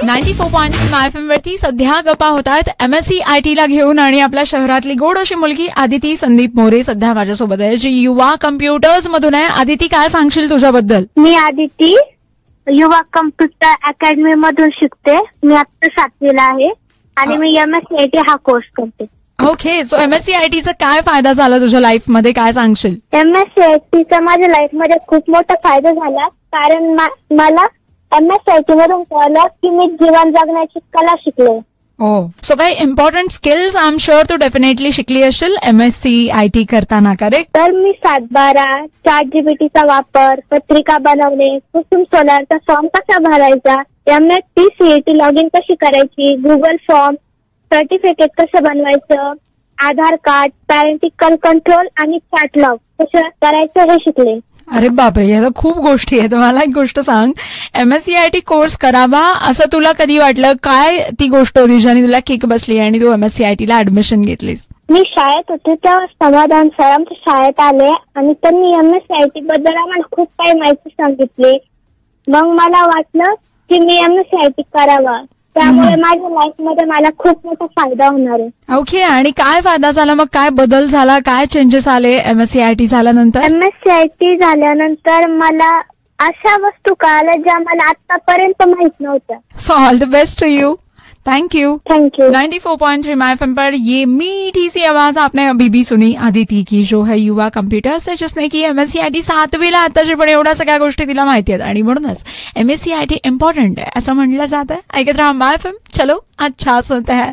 94.5 FM वरती सध्या गप्पा होतात MSc IT ला घेऊन आणि आपल्या शहरातली गोड अशी मुलगी आदिती संदीप मोरे सध्या माझ्यासोबत आहे, जी युवा कम्प्युटर्स मधून आहे. आदिती, काय सांगशील तुझ्याबद्दल? मी आदिती युवा कम्प्युटर अकॅडमी मधून शिकते. मी आता 7वीला आहे आणि मी MSc IT हा कोर्स करते. ओके, सो MSc IT चा काय फायदा झाला तुझ्या लाईफ मध्ये, काय सांगशील? MSc IT चा माझ्या लाईफ मध्ये खूप मोठा फायदा झाला, कारण मला MSc IT मधून कळलं की मी जीवन जगण्याची कला शिकले. सो काही important skills I am sure तू डेफिनेटली शिकली असशील MSc IT करताना, करेक्ट? तर मी 7/12, ChatGPTचा वापर, पत्रिका बनवणे, कुसुम सोलारचा फॉर्म कसा भरायचा, MSc CET लॉग इन कशी करायची, गुगल फॉर्म, सर्टिफिकेट कसं बनवायचं, आधार कार्ड, पॅरेंटिकल कंट्रोल आणि चॅट लॉग कसं करायचं हे शिकले. अरे बापरे, या तर खूप गोष्टी आहेत. मला एक गोष्ट सांग, MSc IT कोर्स करावा असं तुला कधी वाटलं? काय ती गोष्ट होती ज्याने तुला किक बसली आणि तू MSc IT ला ऍडमिशन घेतलीस? मी शाळेत होते तेव्हा समाधान सर आमच्या शाळेत आले आणि त्यांनी MSc IT बद्दल आम्हाला खूप काही माहिती सांगितली. मग मला वाटलं की मी MSc IT करावा, त्यामुळे माझ्या लाईफ मध्ये मला खूप मोठा फायदा होणार आहे. ओके, आणि काय फायदा झाला मग? काय बदल झाला, काय चेंजेस आले MSc IT झाल्यानंतर? MSc IT झाल्यानंतर मला अशा वस्तू कळाल्या ज्या मला आतापर्यंत माहित नव्हत्या. So all the best to you. Thank you. 94.3 my FM पर ये मीठी सी आवाज आपने अभी भी सुनी आदिती की, जो है युवा कम्प्युटर्स से, जिसने की MSc IT 7वीला आताची, पण एवढ्या सगळ्या गोष्टी तिला माहिती आहेत आणि म्हणूनच MSc IT इम्पॉर्टंट आहे असं म्हटलं जात आहे. ऐकत राहा माय एफएम. चलो अच्छा सुनते हैं.